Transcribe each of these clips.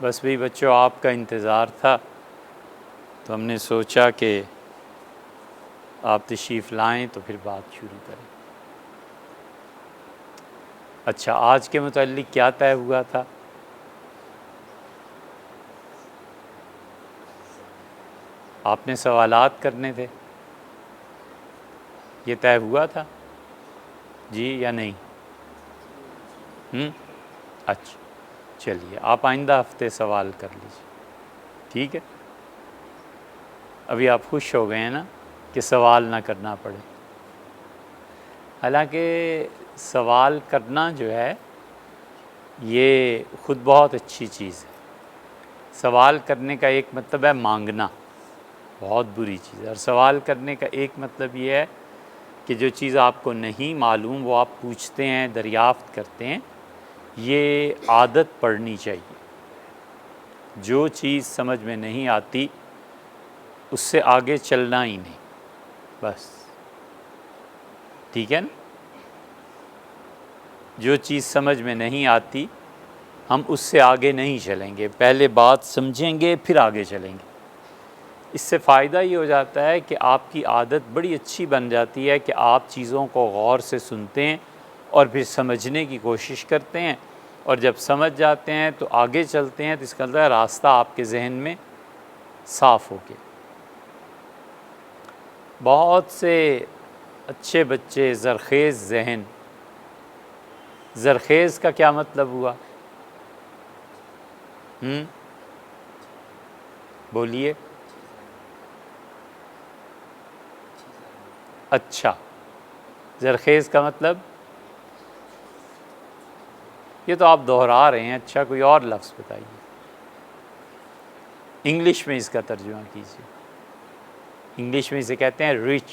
بس بھئی بچوں آپ کا انتظار تھا تو ہم نے سوچا کہ آپ تشریف لائیں تو پھر بات شروع کریں۔ اچھا، آج کے متعلق کیا طے ہوا تھا؟ آپ نے سوالات کرنے تھے، یہ طے ہوا تھا جی یا نہیں؟ اچھا چلیے، آپ آئندہ ہفتے سوال کر لیجیے، ٹھیک ہے؟ ابھی آپ خوش ہو گئے ہیں نا کہ سوال نہ کرنا پڑے۔ حالانکہ سوال کرنا جو ہے یہ خود بہت اچھی چیز ہے۔ سوال کرنے کا ایک مطلب ہے مانگنا، بہت بری چیز ہے، اور سوال کرنے کا ایک مطلب یہ ہے کہ جو چیز آپ کو نہیں معلوم وہ آپ پوچھتے ہیں، دریافت کرتے ہیں۔ یہ عادت پڑنی چاہیے۔ جو چیز سمجھ میں نہیں آتی اس سے آگے چلنا ہی نہیں، بس، ٹھیک ہے نا؟ جو چیز سمجھ میں نہیں آتی ہم اس سے آگے نہیں چلیں گے، پہلے بات سمجھیں گے پھر آگے چلیں گے۔ اس سے فائدہ یہ ہو جاتا ہے کہ آپ کی عادت بڑی اچھی بن جاتی ہے کہ آپ چیزوں کو غور سے سنتے ہیں اور پھر سمجھنے کی کوشش کرتے ہیں، اور جب سمجھ جاتے ہیں تو آگے چلتے ہیں، تو اس کا مطلب ہے راستہ آپ کے ذہن میں صاف ہو گیا۔ بہت سے اچھے بچے، زرخیز ذہن۔ زرخیز کا کیا مطلب ہوا؟ بولیے۔ اچھا، زرخیز کا مطلب؟ یہ تو آپ دہرا رہے ہیں، اچھا کوئی اور لفظ بتائیے، انگلش میں اس کا ترجمہ کیجیے۔ انگلش میں اسے کہتے ہیں رچ۔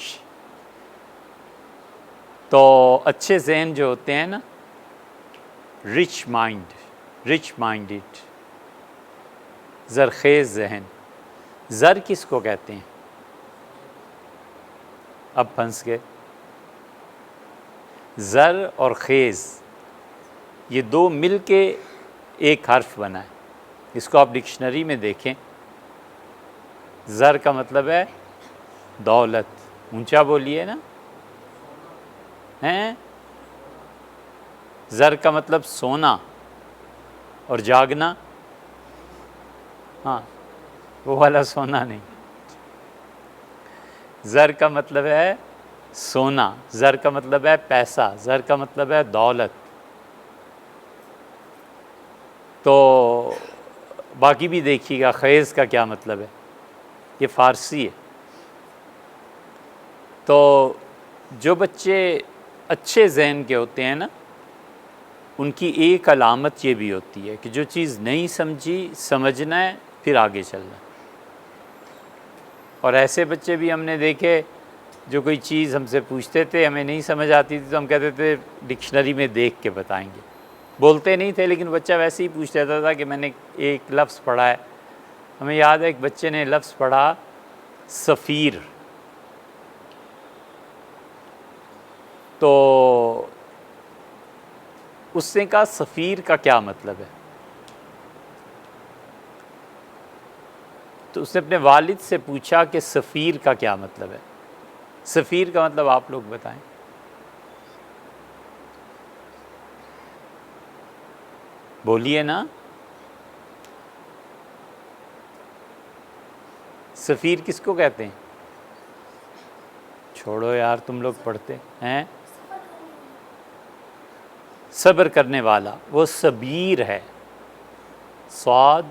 تو اچھے ذہن جو ہوتے ہیں نا، رچ مائنڈڈ، زرخیز ذہن۔ زر کس کو کہتے ہیں؟ اب پھنس گئے۔ زر اور خیز یہ دو مل کے ایک حرف بنا ہے، اس کو آپ ڈکشنری میں دیکھیں۔ زر کا مطلب ہے دولت، اونچا بولیے نا، ہیں؟ زر کا مطلب سونا اور جاگنا، ہاں وہ والا سونا نہیں، زر کا مطلب ہے سونا، زر کا مطلب ہے پیسہ، زر کا مطلب ہے دولت۔ تو باقی بھی دیکھیے گا خیز کا کیا مطلب ہے، یہ فارسی ہے۔ تو جو بچے اچھے ذہن کے ہوتے ہیں نا، ان کی ایک علامت یہ بھی ہوتی ہے کہ جو چیز نہیں سمجھی، سمجھنا ہے پھر آگے چلنا ہے۔ اور ایسے بچے بھی ہم نے دیکھے جو کوئی چیز ہم سے پوچھتے تھے، ہمیں نہیں سمجھ آتی تھی تو ہم کہتے تھے ڈکشنری میں دیکھ کے بتائیں گے، بولتے نہیں تھے لیکن بچہ ویسے ہی پوچھ لیتا تھا کہ میں نے ایک لفظ پڑھا ہے۔ ہمیں یاد ہے ایک بچے نے لفظ پڑھا سفیر، تو اس نے کہا سفیر کا کیا مطلب ہے؟ تو اس نے اپنے والد سے پوچھا کہ سفیر کا کیا مطلب ہے؟ سفیر کا مطلب آپ لوگ بتائیں۔ بولیے نا، سفیر کس کو کہتے ہیں؟ چھوڑو یار، تم لوگ پڑھتے ہیں۔ صبر کرنے والا، وہ صبیر ہے، صاد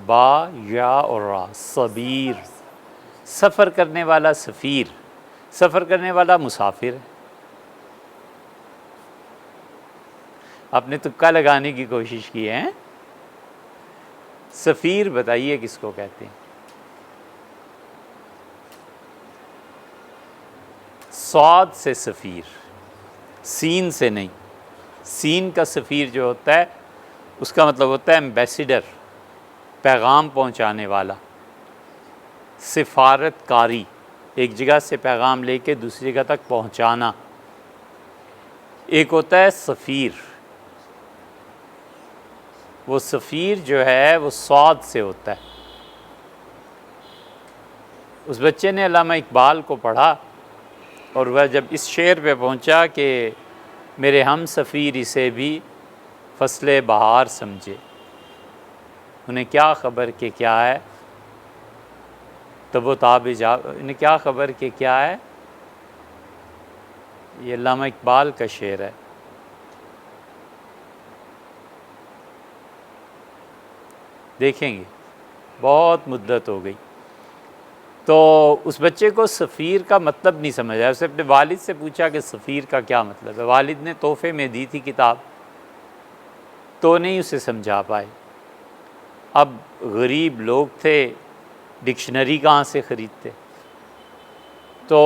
با یا اور را، صبیر۔ سفر کرنے والا سفیر، سفر کرنے والا مسافر ہے۔ آپ نے تکا لگانے کی کوشش کی ہے۔ سفیر بتائیے کس کو کہتے ہیں؟ صاد سے سفیر، سین سے نہیں۔ سین کا سفیر جو ہوتا ہے اس کا مطلب ہوتا ہے ایمبیسیڈر، پیغام پہنچانے والا، سفارت کاری، ایک جگہ سے پیغام لے کے دوسری جگہ تک پہنچانا۔ ایک ہوتا ہے سفیر، وہ سفیر جو ہے وہ صاد سے ہوتا ہے۔ اس بچے نے علامہ اقبال کو پڑھا اور وہ جب اس شعر پہ پہنچا کہ میرے ہم سفیر اسے بھی فصل بہار سمجھے، انہیں کیا خبر کہ کیا ہے تب و تاب جا، انہیں کیا خبر کہ کیا ہے، یہ علامہ اقبال کا شعر ہے۔ دیکھیں گے بہت مدت ہو گئی، تو اس بچے کو سفیر کا مطلب نہیں سمجھ آیا، اسے اپنے والد سے پوچھا کہ سفیر کا کیا مطلب ہے، والد نے تحفے میں دی تھی کتاب تو نہیں اسے سمجھا پائے۔ اب غریب لوگ تھے، ڈکشنری کہاں سے خریدتے، تو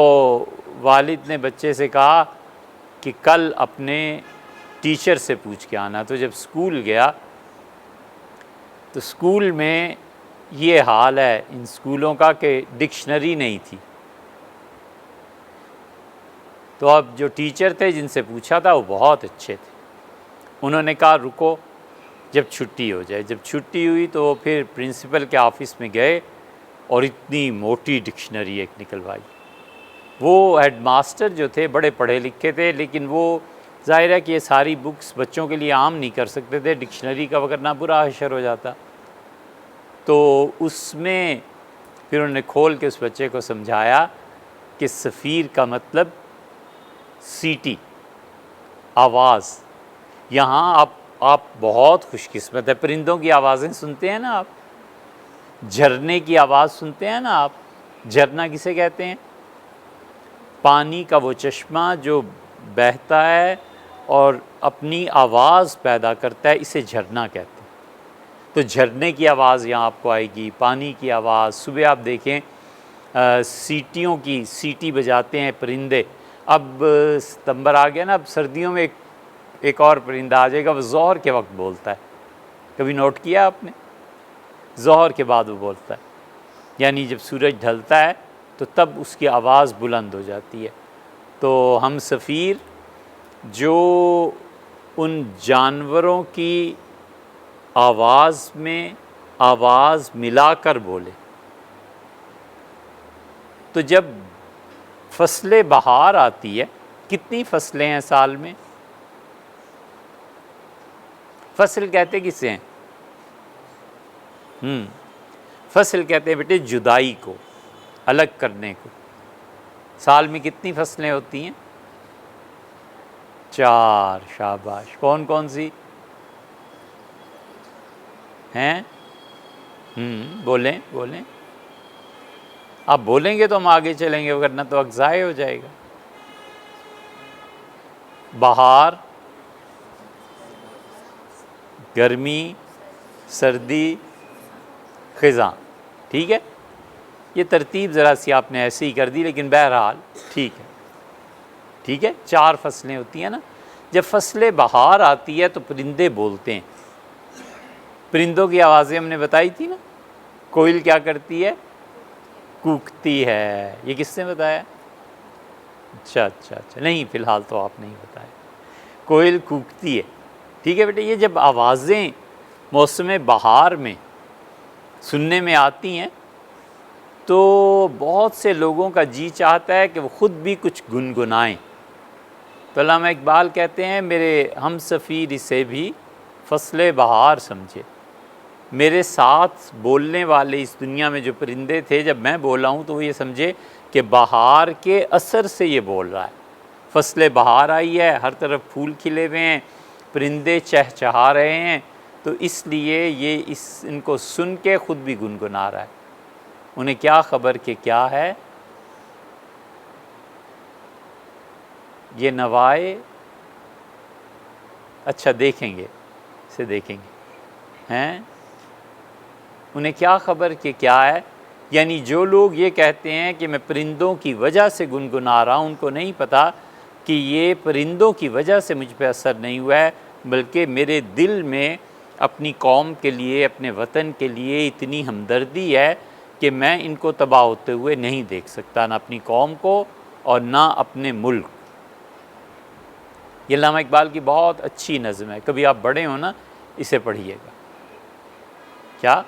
والد نے بچے سے کہا کہ کل اپنے ٹیچر سے پوچھ کے آنا۔ تو جب اسکول گیا تو اسکول میں یہ حال ہے ان اسکولوں کا کہ ڈکشنری نہیں تھی، تو اب جو ٹیچر تھے جن سے پوچھا تھا وہ بہت اچھے تھے، انہوں نے کہا رکو جب چھٹی ہو جائے۔ جب چھٹی ہوئی تو وہ پھر پرنسپل کے آفس میں گئے اور اتنی موٹی ڈکشنری ایک نکلوائی۔ وہ ہیڈ ماسٹر جو تھے بڑے پڑھے لکھے تھے، لیکن وہ ظاہر ہے کہ یہ ساری بکس بچوں کے لیے عام نہیں کر سکتے تھے، ڈکشنری کا وغیرہ برا حشر ہو جاتا، تو اس میں پھر انہوں نے کھول کے اس بچے کو سمجھایا کہ سفیر کا مطلب سیٹی، آواز۔ یہاں آپ بہت خوش قسمت ہے، پرندوں کی آوازیں سنتے ہیں نا آپ، جھرنے کی آواز سنتے ہیں نا آپ، جھرنا کسے کہتے ہیں؟ پانی کا وہ چشمہ جو بہتا ہے اور اپنی آواز پیدا کرتا ہے، اسے جھرنا کہتے ہیں۔ تو جھرنے کی آواز یہاں آپ کو آئے گی، پانی کی آواز۔ صبح آپ دیکھیں سیٹیوں کی سیٹی بجاتے ہیں پرندے۔ اب ستمبر آ گیا نا، اب سردیوں میں ایک اور پرندہ آ جائے گا، وہ ظہر کے وقت بولتا ہے، کبھی نوٹ کیا آپ نے؟ ظہر کے بعد وہ بولتا ہے، یعنی جب سورج ڈھلتا ہے تو تب اس کی آواز بلند ہو جاتی ہے۔ تو ہم سفیر جو ان جانوروں کی آواز میں آواز ملا کر بولے، تو جب فصل بہار آتی ہے، کتنی فصلیں ہیں سال میں؟ فصل کہتے کسے ہیں؟ فصل کہتے ہیں بیٹے جدائی کو، الگ کرنے کو۔ سال میں کتنی فصلیں ہوتی ہیں؟ 4۔ شاباش، کون کون سی ہیں؟ بولیں بولیں، آپ بولیں گے تو ہم آگے چلیں گے، ورنہ تو وقت ضائع ہو جائے گا۔ بہار، گرمی، سردی، خزاں، ٹھیک ہے؟ یہ ترتیب ذرا سی آپ نے ایسے ہی کر دی، لیکن بہرحال ٹھیک ہے، ٹھیک ہے۔ 4 فصلیں ہوتی ہیں نا۔ جب فصل بہار آتی ہے تو پرندے بولتے ہیں۔ پرندوں کی آوازیں ہم نے بتائی تھی نا، کوئل کیا کرتی ہے؟ کوکتی ہے۔ یہ کس نے بتایا؟ اچھا، نہیں فی الحال تو آپ نہیں بتایا۔ کوئل کوکتی ہے، ٹھیک ہے بیٹے۔ یہ جب آوازیں موسم بہار میں سننے میں آتی ہیں تو بہت سے لوگوں کا جی چاہتا ہے کہ وہ خود بھی کچھ گنگنائیں۔ تو علامہ اقبال کہتے ہیں میرے ہم سفیر اسے بھی فصل بہار سمجھے۔ میرے ساتھ بولنے والے اس دنیا میں جو پرندے تھے، جب میں بولا ہوں تو وہ یہ سمجھے کہ بہار کے اثر سے یہ بول رہا ہے۔ فصل بہار آئی ہے، ہر طرف پھول کھلے ہوئے ہیں، پرندے چہچہا رہے ہیں، تو اس لیے یہ ان کو سن کے خود بھی گنگنا رہا ہے۔ انہیں کیا خبر کہ کیا ہے یہ نوائے، اچھا دیکھیں گے، اسے دیکھیں گے ہیں، انہیں کیا خبر کہ کیا ہے۔ یعنی جو لوگ یہ کہتے ہیں کہ میں پرندوں کی وجہ سے گنگنا رہا ہوں، ان کو نہیں پتہ کہ یہ پرندوں کی وجہ سے مجھ پہ اثر نہیں ہوا ہے، بلکہ میرے دل میں اپنی قوم کے لیے، اپنے وطن کے لیے اتنی ہمدردی ہے کہ میں ان کو تباہ ہوتے ہوئے نہیں دیکھ سکتا، نہ اپنی قوم کو اور نہ اپنے ملک۔ یہ علامہ اقبال کی بہت اچھی نظم ہے، کبھی آپ بڑے ہوں نا اسے پڑھیے گا۔ کیا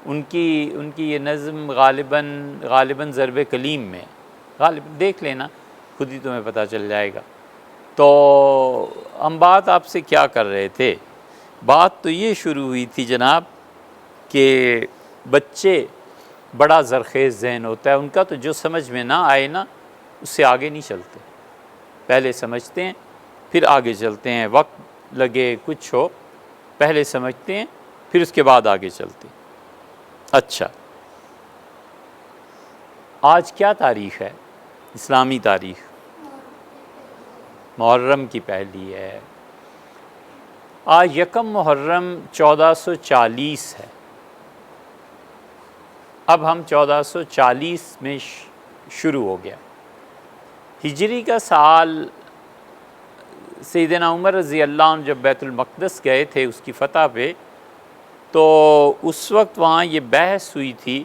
ان کی یہ نظم غالباً ضرب کلیم میں، غالباً دیکھ لینا خود ہی تمہیں پتہ چل جائے گا۔ تو ہم بات آپ سے کیا کر رہے تھے؟ بات تو یہ شروع ہوئی تھی جناب کہ بچے بڑا زرخیز ذہن ہوتا ہے ان کا، تو جو سمجھ میں نہ آئے نا اس سے آگے نہیں چلتے، پہلے سمجھتے ہیں پھر آگے چلتے ہیں، وقت لگے کچھ ہو پہلے سمجھتے ہیں پھر اس کے بعد آگے چلتے ہیں۔ اچھا، آج کیا تاریخ ہے؟ اسلامی تاریخ محرم کی پہلی ہے۔ آج یکم محرم 1440 ہے۔ اب ہم 1440 میں شروع ہو گیا۔ ہجری کا سال سیدنا عمر رضی اللہ عنہ جب بیت المقدس گئے تھے اس کی فتح پہ، تو اس وقت وہاں یہ بحث ہوئی تھی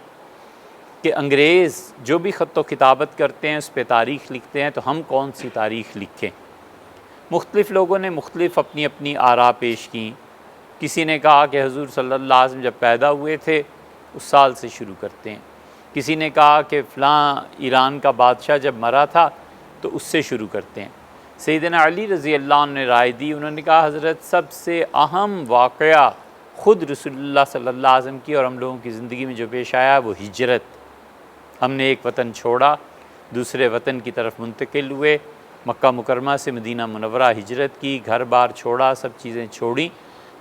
کہ انگریز جو بھی خط و کتابت کرتے ہیں اس پہ تاریخ لکھتے ہیں، تو ہم کون سی تاریخ لکھیں؟ مختلف لوگوں نے مختلف اپنی اپنی آراء پیش کیں۔ کسی نے کہا کہ حضور صلی اللہ علیہ وسلم جب پیدا ہوئے تھے اس سال سے شروع کرتے ہیں، کسی نے کہا کہ فلاں ایران کا بادشاہ جب مرا تھا تو اس سے شروع کرتے ہیں۔ سیدنا علی رضی اللہ عنہ نے رائے دی، انہوں نے کہا حضرت سب سے اہم واقعہ خود رسول اللہ صلی اللہ علیہ وسلم کی اور ہم لوگوں کی زندگی میں جو پیش آیا وہ ہجرت۔ ہم نے ایک وطن چھوڑا، دوسرے وطن کی طرف منتقل ہوئے، مکہ مکرمہ سے مدینہ منورہ ہجرت کی، گھر بار چھوڑا، سب چیزیں چھوڑیں،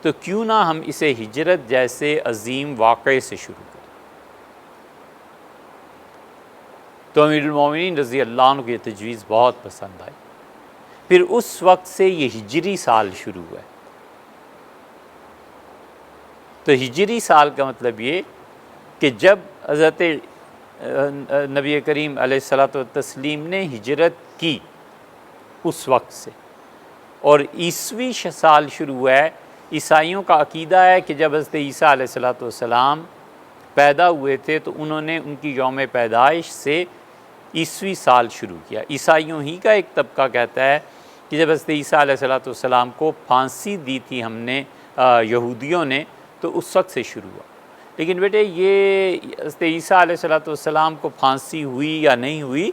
تو کیوں نہ ہم اسے ہجرت جیسے عظیم واقعے سے شروع کریں۔ تو امیر المومنین رضی اللہ عنہ کو یہ تجویز بہت پسند آئی۔ پھر اس وقت سے یہ ہجری سال شروع ہوا ہے۔ تو ہجری سال کا مطلب یہ کہ جب حضرت نبی کریم علیہ الصلاۃ والتسلیم نے ہجرت کی اس وقت سے، اور عیسوی سال شروع ہوا ہے۔ عیسائیوں کا عقیدہ ہے کہ جب حضرت عیسیٰ علیہ الصلاۃ والسلام پیدا ہوئے تھے تو انہوں نے ان کی یوم پیدائش سے عیسوی سال شروع کیا۔ عیسائیوں ہی کا ایک طبقہ کہتا ہے کہ جب حضرت عیسیٰ علیہ الصلاۃ والسلام کو پھانسی دی تھی ہم نے یہودیوں نے، تو اس وقت سے شروع ہوا۔ لیکن بیٹے یہ حضرت عیسیٰ علیہ الصلاۃ والسلام کو پھانسی ہوئی یا نہیں ہوئی،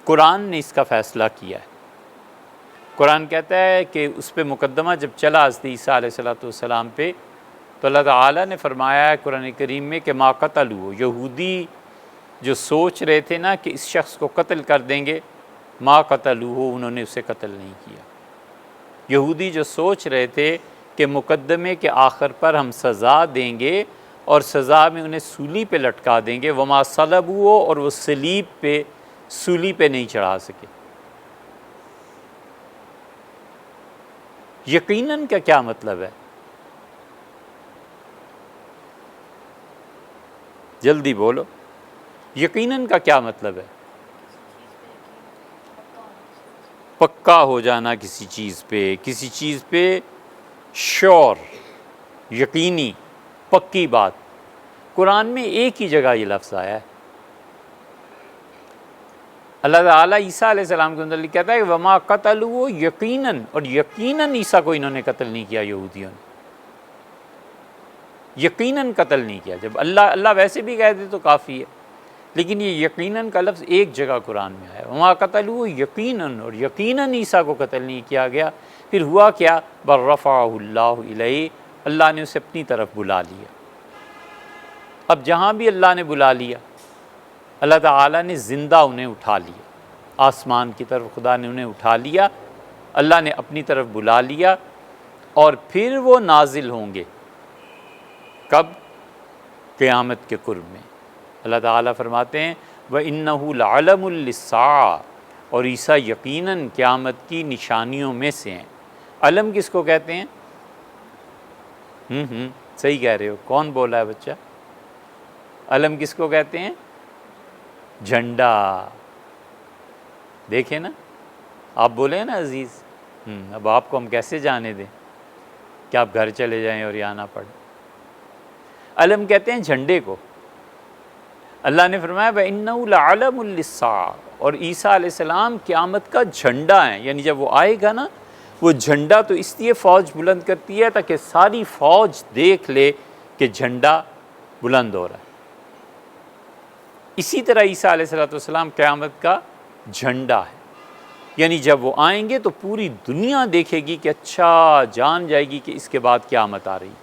قرآن نے اس کا فیصلہ کیا ہے۔ قرآن کہتا ہے کہ اس پہ مقدمہ جب چلا حضرت عیسیٰ علیہ الصلاۃ والسلام پہ، تو اللہ تعالیٰ نے فرمایا ہے قرآن کریم میں کہ ما قتلوا، یہودی جو سوچ رہے تھے نا کہ اس شخص کو قتل کر دیں گے، ما قتلوہ، انہوں نے اسے قتل نہیں کیا۔ یہودی جو سوچ رہے تھے کہ مقدمے کے آخر پر ہم سزا دیں گے اور سزا میں انہیں سولی پہ لٹکا دیں گے، وما صلبوہ، اور وہ سولی پہ نہیں چڑھا سکے۔ یقیناً کا کیا مطلب ہے؟ جلدی بولو، یقیناً کا کیا مطلب ہے؟ پکا ہو جانا کسی چیز پہ شور، یقینی، پکی بات۔ قرآن میں ایک ہی جگہ یہ لفظ آیا ہے۔ اللہ تعالیٰ عیسیٰ علیہ السلام کے اندر کہتا ہے کہ وما قتلوا، یقیناً، اور یقیناً عیسیٰ کو انہوں نے قتل نہیں کیا، یہودیوں نے یقیناً قتل نہیں کیا۔ جب اللہ ویسے بھی کہہ دے تو کافی ہے، لیکن یہ یقیناً کا لفظ ایک جگہ قرآن میں آیا، وما قتلوا، یقیناً، اور یقیناً عیسیٰ کو قتل نہیں کیا گیا۔ پھر ہوا کیا؟ بل رفعہ اللہ الیہ، اللہ نے اسے اپنی طرف بلا لیا۔ اب جہاں بھی اللہ نے بلا لیا، اللہ تعالیٰ نے زندہ انہیں اٹھا لیا، آسمان کی طرف خدا نے انہیں اٹھا لیا، اللہ نے اپنی طرف بلا لیا، اور پھر وہ نازل ہوں گے کب؟ قیامت کے قرب میں۔ اللہ تعالیٰ فرماتے ہیں وَإِنَّهُ لَعَلَمٌ لِلسَّاعَةِ، اور عیسیٰ یقیناً قیامت کی نشانیوں میں سے ہیں۔ علم کس کو کہتے ہیں؟ صحیح کہہ رہے ہو، کون بولا ہے بچہ؟ علم کس کو کہتے ہیں؟ جھنڈا۔ دیکھیں نا، آپ بولے نا عزیز، اب آپ کو ہم کیسے جانے دیں کہ آپ گھر چلے جائیں اور یہاں نہ پڑھیں؟ علم کہتے ہیں جھنڈے کو۔ اللہ نے فرمایا وَإِنَّهُ لَعَلَمٌ لِلسَّاعَةِ، اور عیسیٰ علیہ السلام قیامت کا جھنڈا ہیں، یعنی جب وہ آئے گا نا، وہ جھنڈا تو اس لیے فوج بلند کرتی ہے تاکہ ساری فوج دیکھ لے کہ جھنڈا بلند ہو رہا ہے۔ اسی طرح عیسیٰ علیہ السلام قیامت کا جھنڈا ہے، یعنی جب وہ آئیں گے تو پوری دنیا دیکھے گی کہ اچھا جان جائے گی کہ اس کے بعد قیامت آ رہی۔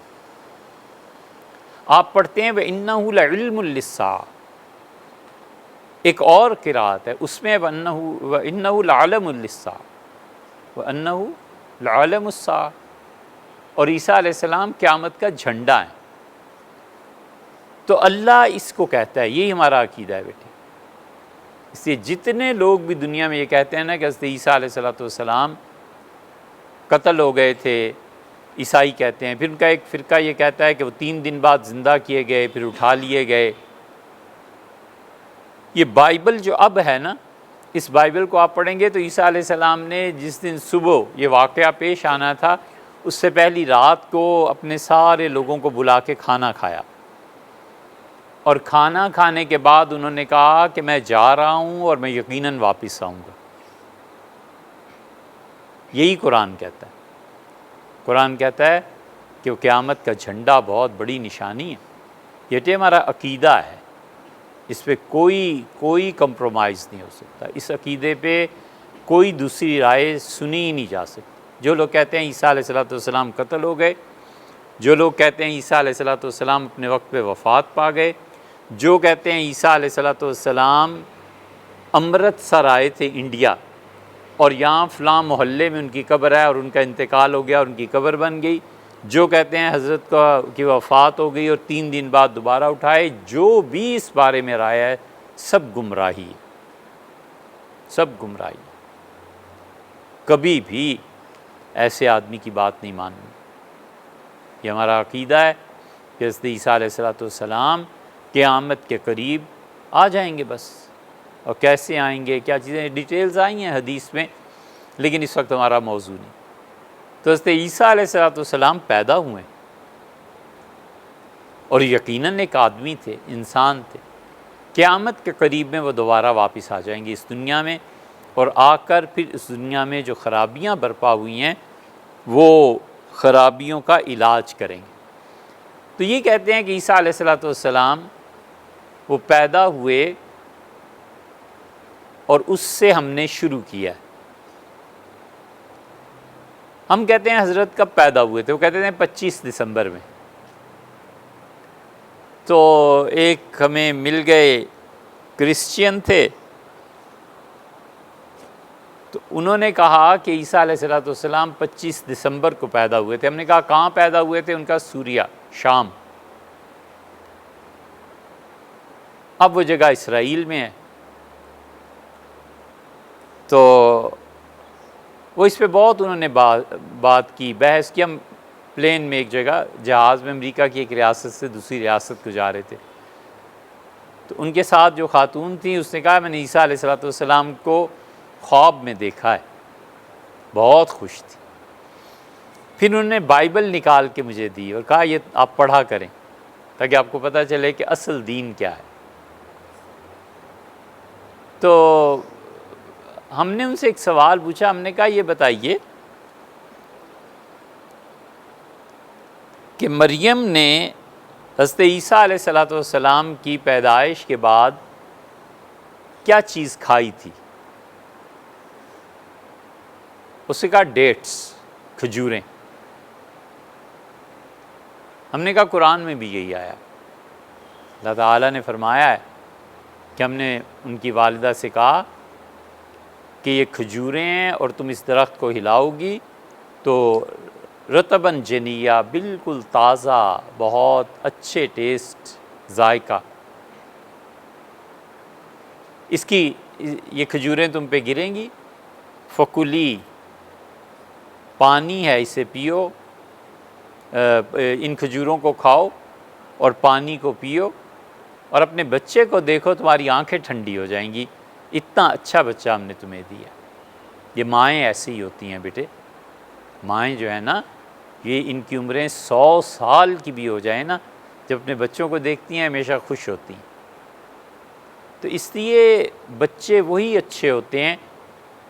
آپ پڑھتے ہیں وَإِنَّهُ لَعِلْمٌ لِلسَّاعَةِ، ایک اور قرأت ہے اس میں وَإِنَّهُ لَعَلَمٌ لِلسَّاعَةِ وَأَنَّهُ لَعَلَمُ السَّاعَةِ، اور عیسیٰ علیہ السلام قیامت کا جھنڈا ہے۔ تو اللہ اس کو کہتا ہے، یہی ہمارا عقیدہ ہے بیٹے۔ اس لیے جتنے لوگ بھی دنیا میں یہ کہتے ہیں نا کہ حضرت عیسیٰ علیہ السلام قتل ہو گئے تھے، عیسائی کہتے ہیں، پھر ان کا ایک فرقہ یہ کہتا ہے کہ وہ 3 دن بعد زندہ کیے گئے، پھر اٹھا لیے گئے۔ یہ بائبل جو اب ہے نا، اس بائبل کو آپ پڑھیں گے تو عیسیٰ علیہ السلام نے جس دن صبح یہ واقعہ پیش آنا تھا، اس سے پہلی رات کو اپنے سارے لوگوں کو بلا کے کھانا کھایا، اور کھانا کھانے کے بعد انہوں نے کہا کہ میں جا رہا ہوں اور میں یقیناً واپس آؤں گا۔ یہی قرآن کہتا ہے۔ قرآن کہتا ہے کہ وہ قیامت کا جھنڈا بہت بڑی نشانی ہے۔ یہ ہمارا عقیدہ ہے، اس پہ کوئی کمپرومائز نہیں ہو سکتا، اس عقیدے پہ کوئی دوسری رائے سنی ہی نہیں جا سکتی۔ جو لوگ کہتے ہیں عیسیٰ علیہ السلام قتل ہو گئے، جو لوگ کہتے ہیں عیسیٰ علیہ السلام اپنے وقت پہ وفات پا گئے، جو کہتے ہیں عیسیٰ علیہ السلام امرتسر آئے تھے انڈیا، اور یہاں فلاں محلے میں ان کی قبر ہے اور ان کا انتقال ہو گیا اور ان کی قبر بن گئی، جو کہتے ہیں حضرت کی وفات ہو گئی اور 3 دن بعد دوبارہ اٹھائے، جو بھی اس بارے میں رائے ہے سب گمراہی ہے، سب گمراہی۔ کبھی بھی ایسے آدمی کی بات نہیں ماننی۔ یہ ہمارا عقیدہ ہے کہ حضرت عیسیٰ علیہ السلام قیامت کے قریب آ جائیں گے بس، اور کیسے آئیں گے، کیا چیزیں، ڈیٹیلز آئی ہیں حدیث میں، لیکن اس وقت ہمارا موضوع نہیں۔ تو حضرت عیسیٰ علیہ السلام پیدا ہوئے اور یقیناً ایک آدمی تھے، انسان تھے۔ قیامت کے قریب میں وہ دوبارہ واپس آ جائیں گے اس دنیا میں، اور آ کر پھر اس دنیا میں جو خرابیاں برپا ہوئی ہیں وہ خرابیوں کا علاج کریں گے۔ تو یہ کہتے ہیں کہ عیسیٰ علیہ السلام وہ پیدا ہوئے اور اس سے ہم نے شروع کیا ہے۔ ہم کہتے ہیں حضرت کب پیدا ہوئے تھے، وہ کہتے ہیں 25 دسمبر میں۔ تو ایک ہمیں مل گئے کرسچین تھے، تو انہوں نے کہا کہ عیسیٰ علیہ السلام 25 دسمبر کو پیدا ہوئے تھے۔ ہم نے کہا کہاں پیدا ہوئے تھے؟ ان کا سوریہ، شام۔ اب وہ جگہ اسرائیل میں ہے۔ تو وہ اس پہ بہت انہوں نے بات کی، بحث کی۔ ہم پلین میں ایک جگہ جہاز میں امریکہ کی ایک ریاست سے دوسری ریاست کو جا رہے تھے، تو ان کے ساتھ جو خاتون تھیں اس نے کہا میں نے عیسیٰ علیہ السلام کو خواب میں دیکھا ہے، بہت خوش تھی۔ پھر انہوں نے بائبل نکال کے مجھے دی اور کہا یہ آپ پڑھا کریں تاکہ آپ کو پتہ چلے کہ اصل دین کیا ہے۔ تو ہم نے ان سے ایک سوال پوچھا، ہم نے کہا یہ بتائیے کہ مریم نے حضرت عیسیٰ علیہ السلام کی پیدائش کے بعد کیا چیز کھائی تھی؟ اس نے کہا ڈیٹس، کھجوریں۔ ہم نے کہا قرآن میں بھی یہی آیا، اللہ تعالیٰ نے فرمایا ہے کہ ہم نے ان کی والدہ سے کہا کہ یہ کھجوریں ہیں اور تم اس درخت کو ہلاؤ گی تو رطباً جنیہ، بالکل تازہ، بہت اچھے ٹیسٹ، ذائقہ، اس کی یہ کھجوریں تم پہ گریں گی، فکلی، پانی ہے اسے پیو، ان کھجوروں کو کھاؤ اور پانی کو پیو، اور اپنے بچے کو دیکھو تمہاری آنکھیں ٹھنڈی ہو جائیں گی، اتنا اچھا بچہ ہم نے تمہیں دیا۔ یہ مائیں ایسی ہی ہوتی ہیں بیٹے، مائیں جو ہیں نا، یہ ان کی عمریں 100 سال کی بھی ہو جائیں نا، جب اپنے بچوں کو دیکھتی ہیں ہمیشہ خوش ہوتی ہیں۔ تو اس لیے بچے وہی اچھے ہوتے ہیں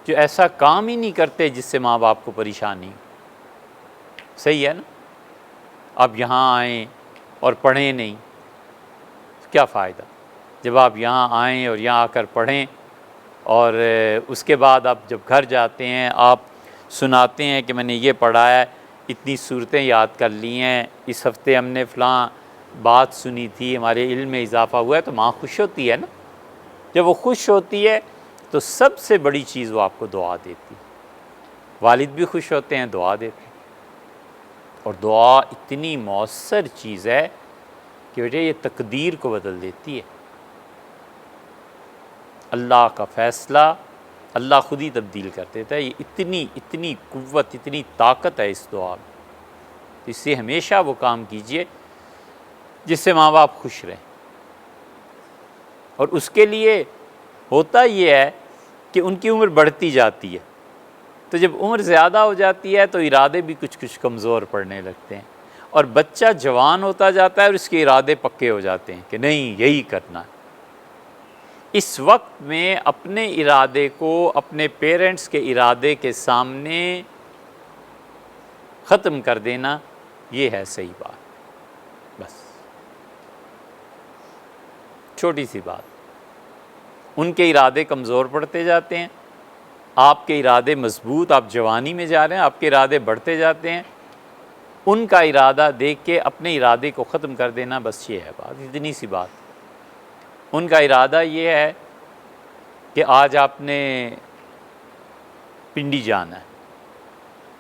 جو ایسا کام ہی نہیں کرتے جس سے ماں باپ کو پریشانی ہو۔ صحیح ہے نا؟ اب یہاں آئیں اور پڑھیں نہیں، کیا فائدہ؟ جب آپ یہاں آئیں اور یہاں آ کر پڑھیں اور اس کے بعد آپ جب گھر جاتے ہیں آپ سناتے ہیں کہ میں نے یہ پڑھا ہے، اتنی صورتیں یاد کر لی ہیں، اس ہفتے ہم نے فلاں بات سنی تھی، ہمارے علم میں اضافہ ہوا ہے، تو ماں خوش ہوتی ہے نا۔ جب وہ خوش ہوتی ہے تو سب سے بڑی چیز وہ آپ کو دعا دیتی ہے۔ والد بھی خوش ہوتے ہیں، دعا دیتے ہیں، اور دعا اتنی مؤثر چیز ہے کہ بیٹے یہ تقدیر کو بدل دیتی ہے۔ اللہ کا فیصلہ اللہ خود ہی تبدیل کر دیتا ہے۔ یہ اتنی قوت، اتنی طاقت ہے اس دعا میں، اس سے ہمیشہ وہ کام کیجئے جس سے ماں باپ خوش رہیں۔ اور اس کے لیے ہوتا یہ ہے کہ ان کی عمر بڑھتی جاتی ہے، تو جب عمر زیادہ ہو جاتی ہے تو ارادے بھی کچھ کمزور پڑنے لگتے ہیں، اور بچہ جوان ہوتا جاتا ہے اور اس کے ارادے پکے ہو جاتے ہیں کہ نہیں یہی کرنا ہے۔ اس وقت میں اپنے ارادے کو اپنے پیرنٹس کے ارادے کے سامنے ختم کر دینا، یہ ہے صحیح بات۔ بس چھوٹی سی بات، ان کے ارادے کمزور پڑتے جاتے ہیں، آپ کے ارادے مضبوط، آپ جوانی میں جا رہے ہیں، آپ کے ارادے بڑھتے جاتے ہیں، ان کا ارادہ دیکھ کے اپنے ارادے کو ختم کر دینا، بس یہ ہے بات، اتنی سی بات۔ ان کا ارادہ یہ ہے کہ آج آپ نے پنڈی جانا ہے،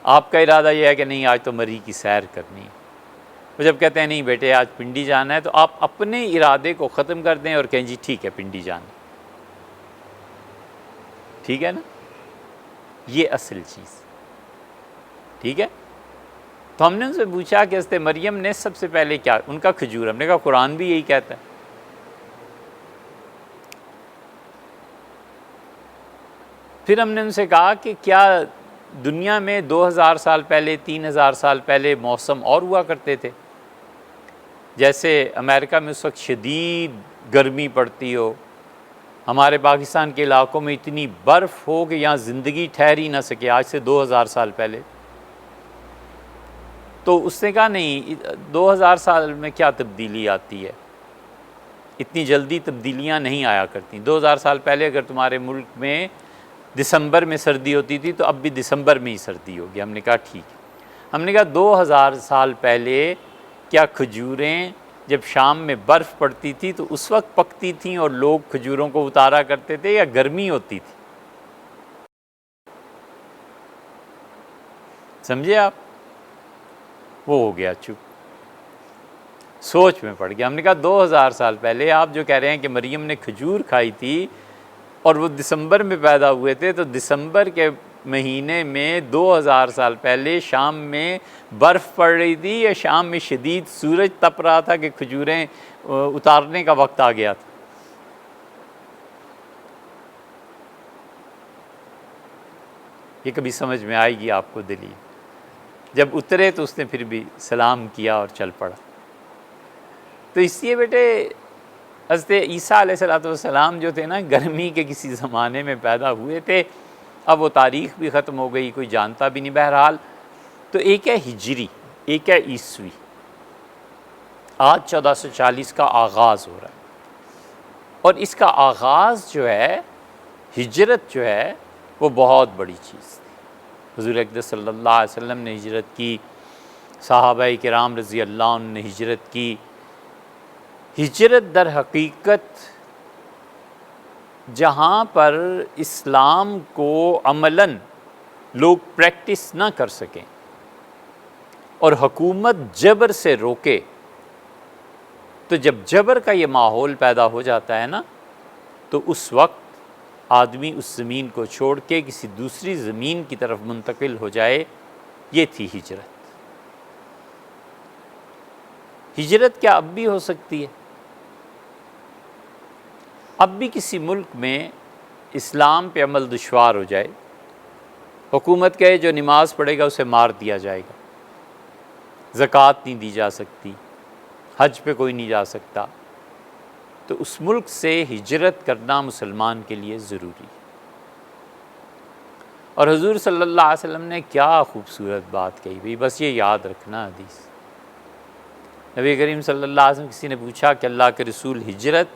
آپ کا ارادہ یہ ہے کہ نہیں آج تو مری کی سیر کرنی ہے۔ وہ جب کہتے ہیں نہیں بیٹے آج پنڈی جانا ہے، تو آپ اپنے ارادے کو ختم کر دیں اور کہیں جی ٹھیک ہے پنڈی جانا، ٹھیک ہے نا؟ یہ اصل چیز، ٹھیک ہے؟ تو ہم نے ان سے پوچھا کہ حضرت مریم نے سب سے پہلے کیا، ان کا کھجور، ہم نے کہا قرآن بھی یہی کہتا ہے۔ پھر ہم نے ان سے کہا کہ کیا دنیا میں 2000 سال پہلے 3000 سال پہلے موسم اور ہوا کرتے تھے؟ جیسے امریکہ میں اس وقت شدید گرمی پڑتی ہو، ہمارے پاکستان کے علاقوں میں اتنی برف ہو کہ یہاں زندگی ٹھہر ہی نہ سکے آج سے 2000 سال پہلے۔ تو اس نے کہا نہیں 2000 سال میں کیا تبدیلی آتی ہے، اتنی جلدی تبدیلیاں نہیں آیا کرتی۔ 2000 سال پہلے اگر تمہارے ملک میں دسمبر میں سردی ہوتی تھی تو اب بھی دسمبر میں ہی سردی ہوگی۔ ہم نے کہا ٹھیک ہے۔ ہم نے کہا 2000 سال پہلے کیا کھجوریں جب شام میں برف پڑتی تھی تو اس وقت پکتی تھیں اور لوگ کھجوروں کو اتارا کرتے تھے، یا گرمی ہوتی تھی؟ سمجھے آپ؟ وہ ہو گیا چپ، سوچ میں پڑ گیا۔ ہم نے کہا 2000 سال پہلے آپ جو کہہ رہے ہیں کہ مریم نے کھجور کھائی تھی اور وہ دسمبر میں پیدا ہوئے تھے، تو دسمبر کے مہینے میں 2000 سال پہلے شام میں برف پڑ رہی تھی یا شام میں شدید سورج تپ رہا تھا کہ کھجوریں اتارنے کا وقت آ گیا تھا؟ یہ کبھی سمجھ میں آئے گی آپ کو دلیل؟ جب اترے تو اس نے پھر بھی سلام کیا اور چل پڑا۔ تو اس لیے بیٹے حضرت عیسیٰ علیہ السلام جو تھے نا، گرمی کے کسی زمانے میں پیدا ہوئے تھے، اب وہ تاریخ بھی ختم ہو گئی، کوئی جانتا بھی نہیں۔ بہرحال تو ایک ہے ہجری، ایک ہے عیسوی۔ آج 1440 کا آغاز ہو رہا ہے، اور اس کا آغاز جو ہے، ہجرت جو ہے، وہ بہت بڑی چیز تھی۔ حضور اقدس صلی اللہ علیہ وسلم نے ہجرت کی، صحابہ کرام رضی اللہ عنہ نے ہجرت کی۔ ہجرت در حقیقت جہاں پر اسلام کو عملاً لوگ پریکٹس نہ کر سکیں اور حکومت جبر سے روکے، تو جب جبر کا یہ ماحول پیدا ہو جاتا ہے نا، تو اس وقت آدمی اس زمین کو چھوڑ کے کسی دوسری زمین کی طرف منتقل ہو جائے، یہ تھی ہجرت۔ ہجرت کیا اب بھی ہو سکتی ہے؟ اب بھی کسی ملک میں اسلام پہ عمل دشوار ہو جائے، حکومت کہے جو نماز پڑھے گا اسے مار دیا جائے گا، زکوٰۃ نہیں دی جا سکتی، حج پہ کوئی نہیں جا سکتا، تو اس ملک سے ہجرت کرنا مسلمان کے لیے ضروری ہے۔ اور حضور صلی اللہ علیہ وسلم نے کیا خوبصورت بات کہی، بھئی بس یہ یاد رکھنا حدیث، نبی کریم صلی اللہ علیہ وسلم کسی نے پوچھا کہ اللہ کے رسول ہجرت،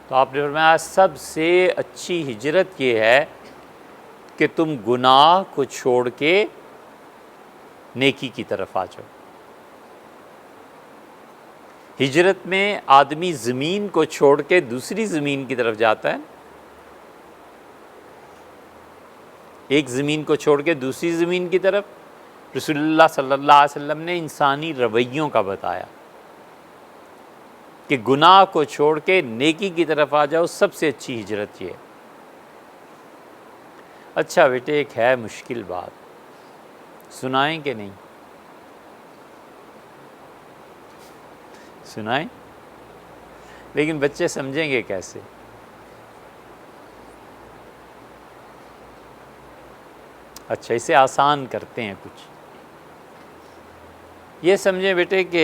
تو آپ نے فرمایا سب سے اچھی ہجرت یہ ہے کہ تم گناہ کو چھوڑ کے نیکی کی طرف آ جاؤ۔ ہجرت میں آدمی زمین کو چھوڑ کے دوسری زمین کی طرف جاتا ہے، ایک زمین کو چھوڑ کے دوسری زمین کی طرف۔ رسول اللہ صلی اللہ علیہ وسلم نے انسانی رویوں کا بتایا کہ گناہ کو چھوڑ کے نیکی کی طرف آ جاؤ، سب سے اچھی ہجرت یہ ہے۔ اچھا بیٹے، ایک ہے مشکل بات، سنائیں کہ نہیں؟ سنائیں؟ لیکن بچے سمجھیں گے کیسے؟ اچھا، اسے آسان کرتے ہیں کچھ۔ یہ سمجھیں بیٹے کہ